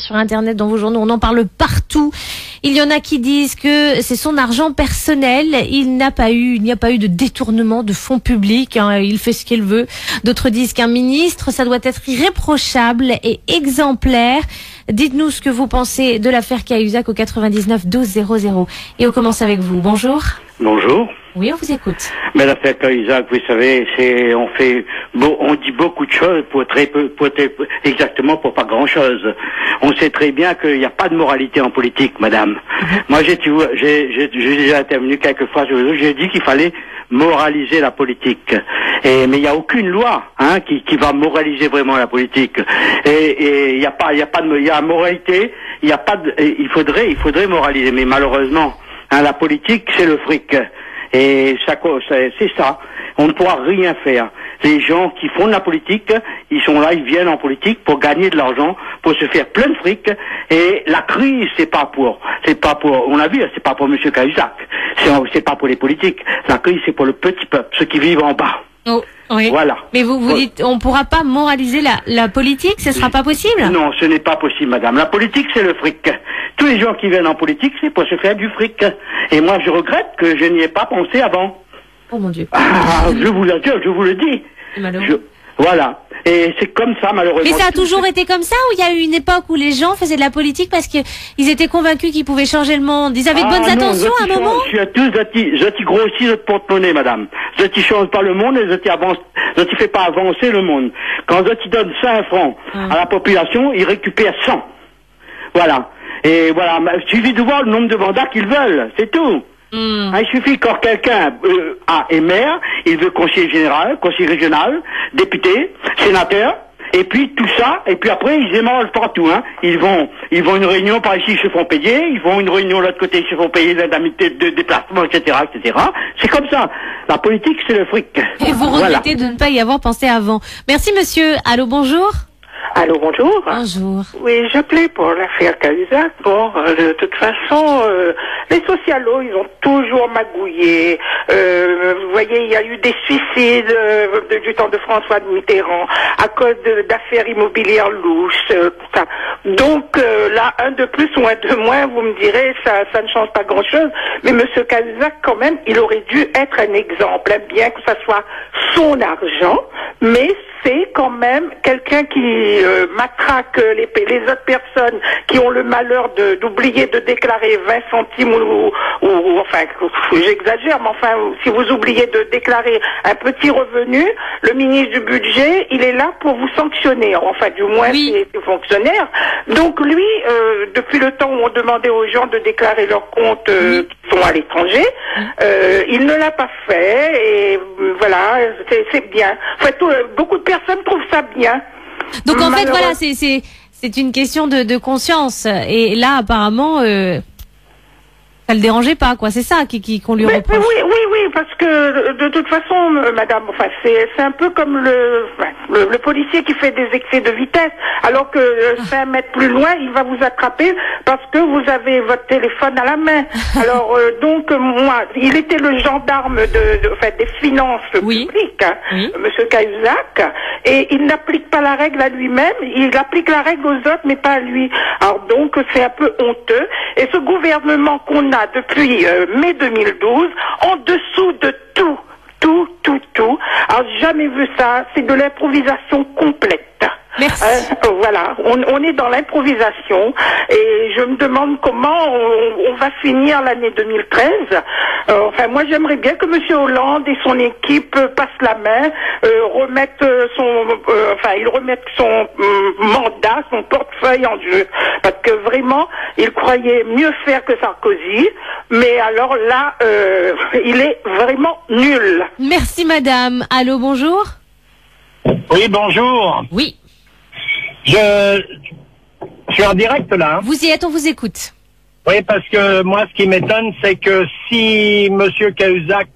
Sur Internet, dans vos journaux, on en parle partout. Il y en a qui disent que c'est son argent personnel. Il n'y a pas eu de détournement de fonds publics. Il fait ce qu'il veut. D'autres disent qu'un ministre, ça doit être irréprochable et exemplaire. Dites-nous ce que vous pensez de l'affaire Cahuzac au 99 12 00. Et on commence avec vous. Bonjour. Bonjour. Oui, on vous écoute. Mais l'affaire Cahuzac, vous savez, on dit beaucoup de choses pour exactement pour pas grand chose. On sait très bien qu'il n'y a pas de moralité en politique, madame. Moi, j'ai déjà intervenu quelques fois sur le j'ai dit qu'il fallait moraliser la politique. Mais il n'y a aucune loi, qui va moraliser vraiment la politique. Et il y a moralité, il faudrait moraliser. Mais malheureusement, la politique, c'est le fric. Et ça, c'est ça. On ne pourra rien faire. Les gens qui font de la politique, ils sont là, ils viennent en politique pour gagner de l'argent, pour se faire plein de fric. Et la crise, c'est pas pour, on a vu, c'est pas pour Monsieur Cahuzac. C'est pas pour les politiques. La crise, c'est pour le petit peuple, ceux qui vivent en bas. Oh, oui. Voilà. Mais vous dites, on pourra pas moraliser la politique, ce sera pas possible? Non, ce n'est pas possible, madame. La politique, c'est le fric. Tous les gens qui viennent en politique, c'est pour se faire du fric. Et moi, je regrette que je n'y ai pas pensé avant. Oh mon Dieu. Je vous le dis. Voilà. Et c'est comme ça, malheureusement. Mais ça a toujours été comme ça, ou il y a eu une époque où les gens faisaient de la politique parce qu'ils étaient convaincus qu'ils pouvaient changer le monde? Ils avaient de bonnes intentions à un moment? Je suis tous, je grossis notre porte-monnaie, madame. Je ne change pas le monde et je ne fais pas avancer le monde. Quand je donne 5 francs à la population, ils récupèrent 100. Voilà. Et voilà, il suffit de voir le nombre de mandats qu'ils veulent, c'est tout. Il suffit quand quelqu'un est maire, il veut conseiller général, conseiller régional, député, sénateur, et puis tout ça, et puis après ils émangent partout. Ils vont une réunion par ici, ils se font payer, ils vont une réunion de l'autre côté, ils se font payer l'indemnité de déplacement, etc., etc. C'est comme ça. La politique, c'est le fric. Et vous regrettez de ne pas y avoir pensé avant. Merci monsieur. Allô, bonjour. Allô, bonjour. Bonjour. Oui, j'appelais pour l'affaire Cahuzac. Bon, de toute façon, les socialos, ils ont toujours magouillé. Vous voyez, il y a eu des suicides du temps de François Mitterrand à cause d'affaires immobilières louches. Tout ça. Donc là, un de plus ou un de moins, vous me direz, ça ne change pas grand-chose. Mais Monsieur Cahuzac, quand même, il aurait dû être un exemple, bien que ça soit son argent, mais c'est quand même quelqu'un qui matraque les autres personnes qui ont le malheur d'oublier de déclarer 20 centimes ou enfin, j'exagère, mais enfin, si vous oubliez de déclarer un petit revenu, le ministre du budget, il est là pour vous sanctionner, enfin, du moins, oui. Il est fonctionnaire. Donc lui, depuis le temps où on demandait aux gens de déclarer leurs comptes qui sont à l'étranger, il ne l'a pas fait, et voilà, c'est bien. En fait, beaucoup de personnes trouvent ça bien. Donc en fait, voilà, c'est une question de conscience. Et là, apparemment, ça le dérangeait pas, quoi. C'est ça qu'on lui reproche. Oui, parce que de toute façon, madame, enfin, c'est un peu comme le policier qui fait des excès de vitesse, alors que 5 mètres plus loin, il va vous attraper parce que vous avez votre téléphone à la main. Alors donc moi, il était le gendarme des finances publiques, Monsieur Cahuzac, et il n'applique pas la règle à lui-même, il applique la règle aux autres, mais pas à lui. Alors donc c'est un peu honteux. Et ce gouvernement qu'on a depuis mai 2012, en dessous de tout. Alors jamais vu ça, c'est de l'improvisation complète. Merci. Voilà, on est dans l'improvisation et je me demande comment on va finir l'année 2013. Enfin, moi j'aimerais bien que Monsieur Hollande et son équipe passent la main, remettent son mandat, son portefeuille en jeu, parce que vraiment, il croyait mieux faire que Sarkozy, mais alors là, il est vraiment nul. Merci madame. Allô, bonjour. Oui, bonjour. Oui. Je suis en direct là. Vous y êtes, on vous écoute. Oui, parce que moi, ce qui m'étonne, c'est que si Monsieur Cahuzac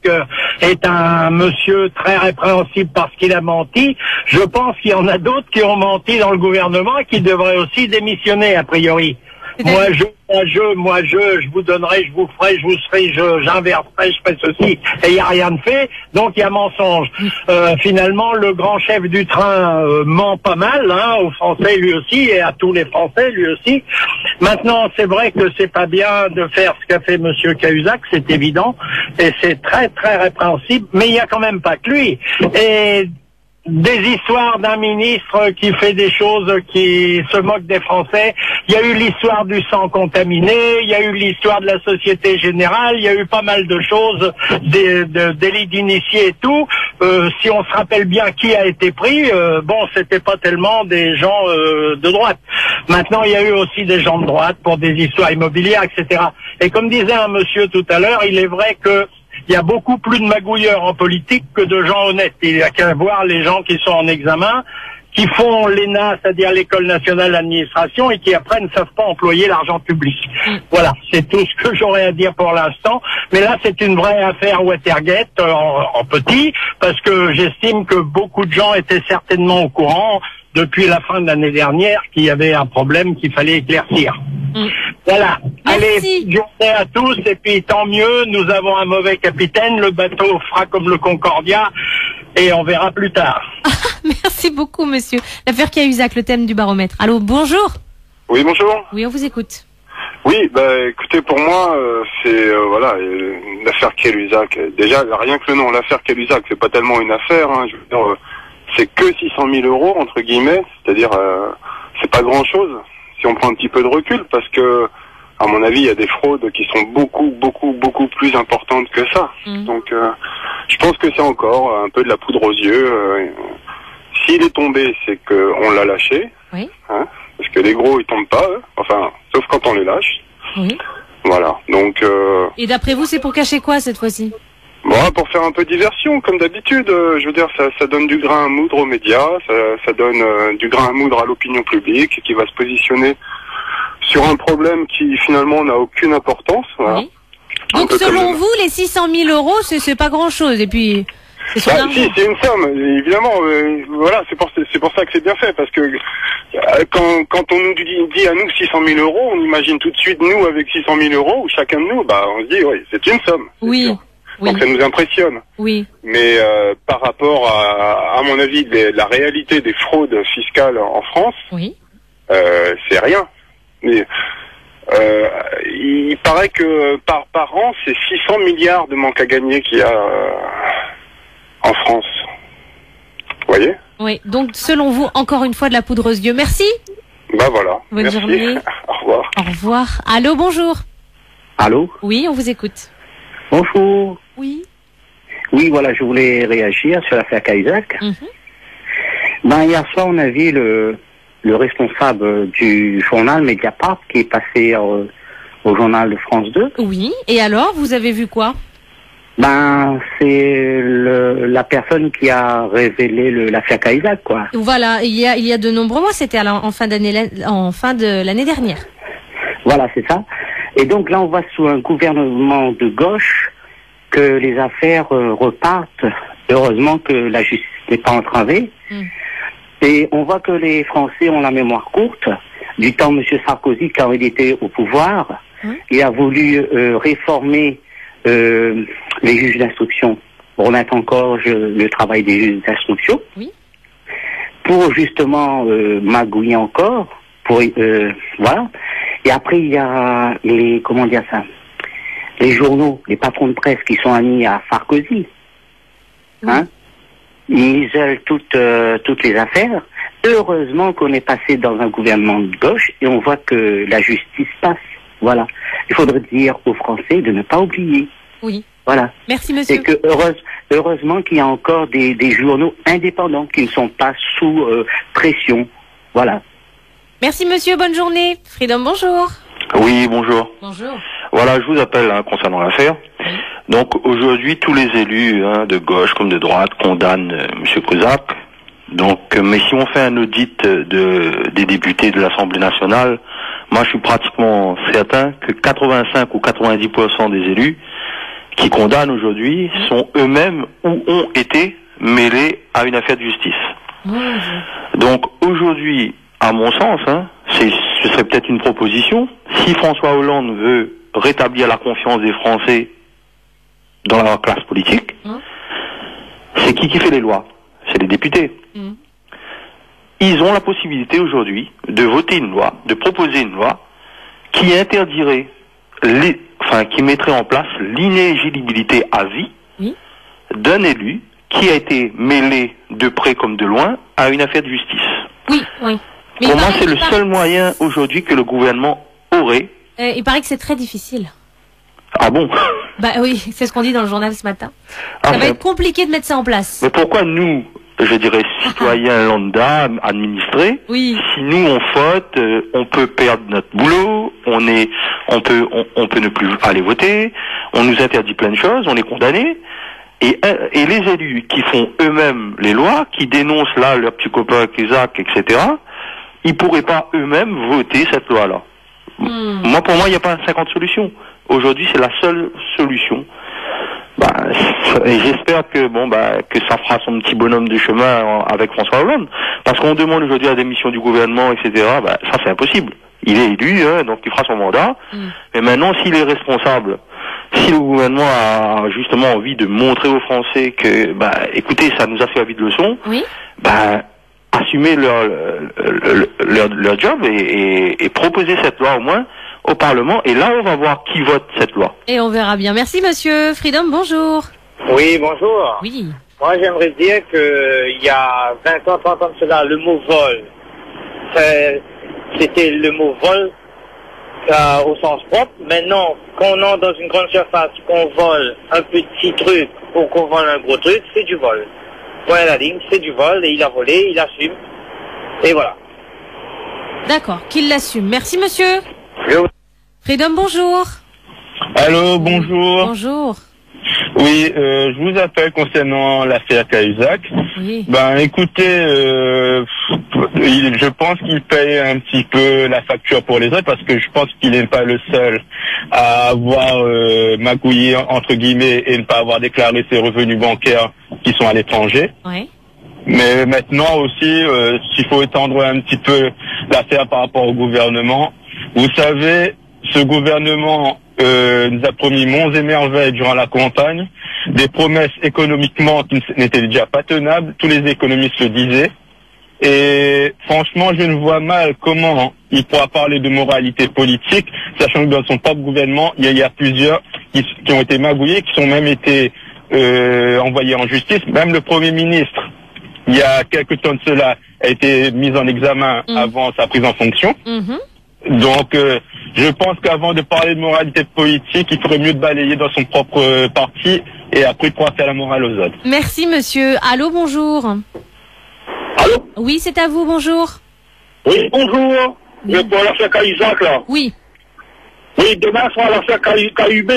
est un monsieur très répréhensible parce qu'il a menti, je pense qu'il y en a d'autres qui ont menti dans le gouvernement et qui devraient aussi démissionner, a priori. Moi je vous donnerai, je vous ferai, je vous serai, j'inverserai, je ferai ceci, et il n'y a rien de fait, donc il y a mensonge. Finalement, le grand chef du train ment pas mal, hein, aux Français lui aussi, et à tous les Français lui aussi. Maintenant, c'est vrai que c'est pas bien de faire ce qu'a fait Monsieur Cahuzac, c'est évident, et c'est très très répréhensible, mais il n'y a quand même pas que lui. Et des histoires d'un ministre qui fait des choses qui se moque des Français. Il y a eu l'histoire du sang contaminé, il y a eu l'histoire de la Société Générale, il y a eu pas mal de choses, des délits d'initiés et tout. Si on se rappelle bien qui a été pris, bon, c'était pas tellement des gens de droite. Maintenant, il y a eu aussi des gens de droite pour des histoires immobilières, etc. Et comme disait un monsieur tout à l'heure, il est vrai que il y a beaucoup plus de magouilleurs en politique que de gens honnêtes. Il y a qu'à voir les gens qui sont en examen, qui font l'ENA, c'est-à-dire l'École nationale d'administration, et qui après ne savent pas employer l'argent public. Voilà, c'est tout ce que j'aurais à dire pour l'instant. Mais là, c'est une vraie affaire Watergate en petit, parce que j'estime que beaucoup de gens étaient certainement au courant depuis la fin de l'année dernière qu'il y avait un problème qu'il fallait éclaircir. Voilà. Merci. Allez, journée à tous, et puis tant mieux, nous avons un mauvais capitaine, le bateau fera comme le Concordia, et on verra plus tard. Merci beaucoup, monsieur. L'affaire Cahuzac, le thème du baromètre. Allô, bonjour. Oui, bonjour. Oui, on vous écoute. Oui, bah écoutez, pour moi, c'est voilà, l'affaire Cahuzac. Déjà, rien que le nom, l'affaire Cahuzac, c'est pas tellement une affaire. Hein, je veux dire, c'est que 600 000 euros entre guillemets, c'est-à-dire c'est pas grand-chose si on prend un petit peu de recul, parce que à mon avis, il y a des fraudes qui sont beaucoup plus importantes que ça. Donc, je pense que c'est encore un peu de la poudre aux yeux. S'il est tombé, c'est que on l'a lâché. Oui. Hein, parce que les gros, ils tombent pas, enfin, sauf quand on les lâche. Oui. Voilà. Donc. Et d'après vous, c'est pour cacher quoi cette fois-ci? Bon, pour faire un peu diversion, comme d'habitude. Je veux dire, ça donne du grain à moudre aux médias, ça donne du grain à moudre à l'opinion publique, qui va se positionner sur un problème qui finalement n'a aucune importance. Voilà. Oui. Donc selon vous, les 600 000 euros, c'est pas grand-chose. Et puis, c'est son argent. Si, c'est une somme, évidemment. Voilà, c'est pour ça que c'est bien fait, parce que quand on nous dit à nous 600 000 euros, on imagine tout de suite nous avec 600 000 euros, ou chacun de nous, bah on se dit oui, c'est une somme. Oui. Sûr. Oui. Donc ça nous impressionne. Oui. Mais par rapport à mon avis, la réalité des fraudes fiscales en France, Oui. c'est rien. Mais il paraît que par an, c'est 600 milliards de manque à gagner qu'il y a en France. Vous voyez? Oui. Donc selon vous, encore une fois de la poudre aux yeux. Merci. Bah voilà. Bonne Merci. journée. Au revoir. Au revoir. Allô, bonjour. Allô? Oui, on vous écoute. Bonjour. Oui. Oui, voilà, je voulais réagir sur l'affaire Cahuzac. Ben, hier soir, on a vu le responsable du journal Mediapart qui est passé au journal de France 2. Oui. Et alors, vous avez vu quoi? Ben, c'est la personne qui a révélé l'affaire Cahuzac, quoi. Voilà, il y a de nombreux mois, c'était en fin de l'année dernière. Voilà, c'est ça. Et donc là, on voit sous un gouvernement de gauche que les affaires repartent. Heureusement que la justice n'est pas entravée. Et on voit que les Français ont la mémoire courte. Du temps M. Sarkozy, quand il était au pouvoir, il a voulu réformer les juges d'instruction, remettre en cause le travail des juges d'instruction, pour justement magouiller encore, voilà. Et après, il y a les journaux, les patrons de presse qui sont amis à Sarkozy. Hein? Ils isolent toutes les affaires. Heureusement qu'on est passé dans un gouvernement de gauche et on voit que la justice passe. Voilà. Il faudrait dire aux Français de ne pas oublier. Oui. Voilà. Merci, monsieur. Et que heureusement qu'il y a encore des journaux indépendants qui ne sont pas sous pression. Voilà. Merci, monsieur. Bonne journée. Freedom, bonjour. Oui, bonjour. Bonjour. Voilà, je vous appelle concernant l'affaire. Donc aujourd'hui, tous les élus de gauche comme de droite condamnent M. Cahuzac. Donc, mais si on fait un audit des députés de l'Assemblée nationale, moi je suis pratiquement certain que 85 ou 90% des élus qui condamnent aujourd'hui sont eux-mêmes ou ont été mêlés à une affaire de justice. Donc aujourd'hui, à mon sens, c'est ce serait peut-être une proposition. Si François Hollande veut rétablir la confiance des Français dans la classe politique, c'est qui fait les lois? C'est les députés. Ils ont la possibilité aujourd'hui de voter une loi, de proposer une loi qui interdirait, qui mettrait en place l'inéligibilité à vie d'un élu qui a été mêlé de près comme de loin à une affaire de justice. Oui, oui. Mais pour moi, c'est le seul moyen aujourd'hui que le gouvernement aurait. Il paraît que c'est très difficile. Ah bon? Bah oui, c'est ce qu'on dit dans le journal ce matin. Ça va être compliqué de mettre ça en place. Mais pourquoi nous, je dirais citoyens lambda, administrés, si nous on faute, on peut perdre notre boulot, on peut ne plus aller voter, on nous interdit plein de choses, on est condamné. Et les élus qui font eux-mêmes les lois, qui dénoncent là leur petit copain Isaac, etc., ils pourraient pas eux-mêmes voter cette loi-là. Pour moi, il n'y a pas 50 solutions. Aujourd'hui, c'est la seule solution. Et j'espère que que ça fera son petit bonhomme de chemin avec François Hollande, parce qu'on demande aujourd'hui la démission du gouvernement, etc. Ça c'est impossible. Il est élu, donc il fera son mandat. Mais maintenant, s'il est responsable, si le gouvernement a justement envie de montrer aux Français que, écoutez, ça nous a servi de leçon, assumer leur job et proposer cette loi au moins au Parlement, et là on va voir qui vote cette loi. Et on verra bien. Merci monsieur. Freedom, bonjour. Oui, bonjour. Oui. Moi j'aimerais dire que il y a 20 ans, 30 ans de cela, le mot vol, c'était le mot vol au sens propre. Maintenant, quand on entre dans une grande surface, qu'on vole un petit truc ou qu'on vole un gros truc, c'est du vol. Point à la ligne, c'est du vol, et il a volé, il assume, et voilà. D'accord, qu'il l'assume. Merci monsieur. Freedom, bonjour. Allô, bonjour. Bonjour. Oui, je vous appelle concernant l'affaire Cahuzac. Oui. Écoutez, je pense qu'il paye un petit peu la facture pour les autres, parce que je pense qu'il n'est pas le seul à avoir magouillé entre guillemets et ne pas avoir déclaré ses revenus bancaires qui sont à l'étranger. Oui. Mais maintenant aussi, s'il faut étendre un petit peu l'affaire par rapport au gouvernement, vous savez, ce gouvernement nous a promis monts et merveilles durant la campagne, des promesses économiquement qui n'étaient déjà pas tenables, tous les économistes le disaient, et franchement je ne vois mal comment il pourra parler de moralité politique, sachant que dans son propre gouvernement, il y a plusieurs qui ont été magouillés, qui ont même été envoyés en justice, même le Premier ministre, il y a quelques temps de cela, a été mis en examen avant sa prise en fonction. Donc, je pense qu'avant de parler de moralité politique, il ferait mieux de balayer dans son propre parti et après de pouvoir faire la morale aux autres. Merci monsieur. Allô, bonjour. Allô? Oui, c'est à vous, bonjour. Oui, bonjour. Je vais pour l'affaire Cahuzac, là. Oui. Oui, demain sera l'affaire KUB.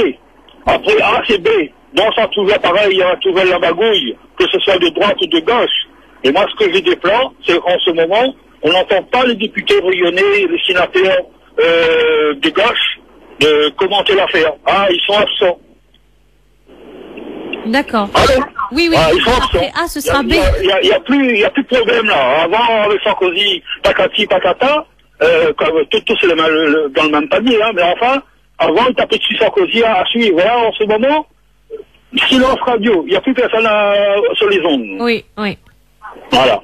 Après A, c'est B. Donc ça toujours pareil, il y a toujours la bagouille, que ce soit de droite ou de gauche. Et moi, ce que je déplore, c'est qu'en ce moment, on n'entend pas les députés rayonnés, les sénateurs de gauche de commenter l'affaire. Ah, ils sont absents. D'accord. Allô? Oui, oui. Ah, ils sont absents. Après A, ce sera B. Il y a plus de problème là. Avant, avec Sarkozy, patati patata, tous c'est dans le même panier, hein, mais enfin, avant, ils tapaient dessus Sarkozy à suivre. Voilà, en ce moment, silence radio. Il n'y a plus personne sur les ondes. Oui, oui. Voilà.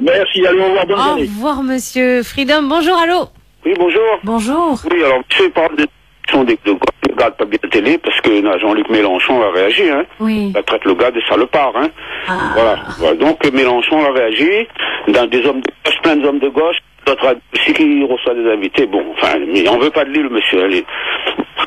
Merci, allez, au revoir, bonne journée. Au revoir, monsieur. Freedom, bonjour, allô. Oui, bonjour. Bonjour. Oui, alors, monsieur parle de ne regarde pas bien la télé parce que Jean-Luc Mélenchon a réagi, hein. Oui. Il traite le gars de salopard, hein. Voilà. Donc, Mélenchon a réagi dans des hommes de gauche, plein d'hommes de gauche, d'autres aussi qui reçoivent des invités. Bon, enfin, mais on veut pas de lui, le monsieur, allez.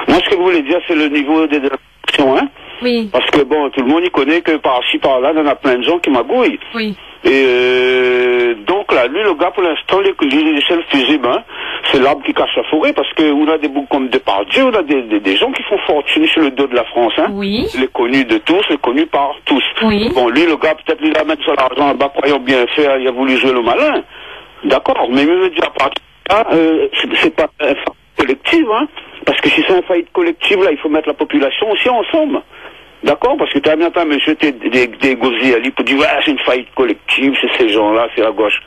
Moi, ce que vous voulez dire, c'est le niveau des élections, hein. Oui. Parce que bon, tout le monde y connaît que par-ci, par-là, il y en a plein de gens qui magouillent. Oui. Et donc là, lui, le gars, pour l'instant, il essaie le fusible, hein. C'est l'arbre qui cache la forêt, parce que on a des boucs comme Depardieu, on a des gens qui font fortune sur le dos de la France, hein. Oui. Les connus de tous, les connus par tous. Oui. Bon, lui, le gars, peut-être il a mis son argent là-bas, croyant bien faire, il a voulu jouer le malin. D'accord, mais me dire par là, c'est pas une faillite collective, hein. Parce que si c'est une faillite collective, là, il faut mettre la population aussi ensemble. D'accord? Parce que tu as bien entendu monsieur des gosiers, il peut dire, ouais, c'est une faillite collective, c'est ces gens-là, c'est à gauche.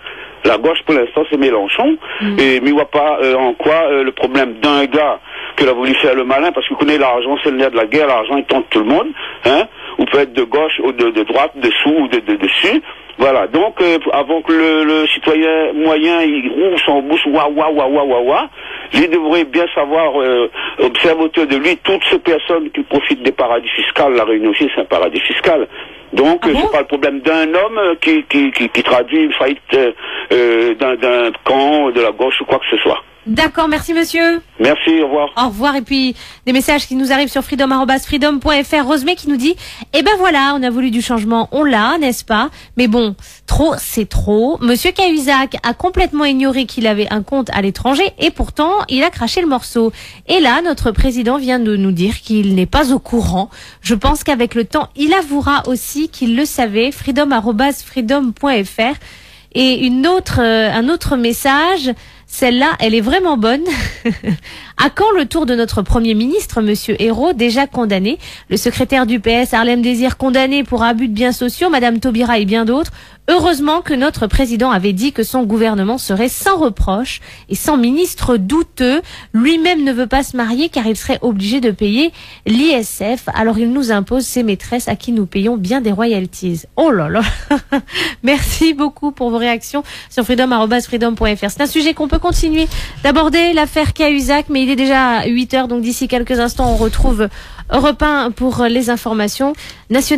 La gauche, pour l'instant, c'est Mélenchon. Mais il voit pas en quoi le problème d'un gars qu'il a voulu faire le malin, parce qu'il connaît l'argent, c'est le nerf de la guerre, l'argent, il tente tout le monde. Hein, ou peut être de gauche, ou de droite, dessous, ou de dessus. Voilà, donc avant que le citoyen moyen il roule son bouche, il devrait bien savoir observer autour de lui toutes ces personnes qui profitent des paradis fiscaux. La Réunion aussi, c'est un paradis fiscal. Donc c'est pas le problème d'un homme qui traduit une faillite d'un camp, de la gauche ou quoi que ce soit. D'accord, merci monsieur. Merci, au revoir. Au revoir. Et puis des messages qui nous arrivent sur freedom@freedom.fr. Rosemée qui nous dit eh ben voilà, on a voulu du changement, on l'a, n'est-ce pas? Mais bon, trop c'est trop. Monsieur Cahuzac a complètement ignoré qu'il avait un compte à l'étranger et pourtant il a craché le morceau. Et là, notre président vient de nous dire qu'il n'est pas au courant. Je pense qu'avec le temps, il avouera aussi qu'il le savait. freedom@freedom.fr. Et un autre message. Celle-là, elle est vraiment bonne. À quand le tour de notre Premier ministre, Monsieur Hérault, déjà condamné? Le secrétaire du PS, Harlem Désir, condamné pour abus de biens sociaux, Madame Taubira et bien d'autres. Heureusement que notre président avait dit que son gouvernement serait sans reproche et sans ministre douteux. Lui-même ne veut pas se marier car il serait obligé de payer l'ISF. Alors il nous impose ses maîtresses à qui nous payons bien des royalties. Oh là là. Merci beaucoup pour vos réactions sur freedom@freedom.fr. C'est un sujet qu'on peut continuer d'aborder, l'affaire Cahuzac, mais il est déjà 8h, donc d'ici quelques instants on retrouve Europe 1 pour les informations nationales.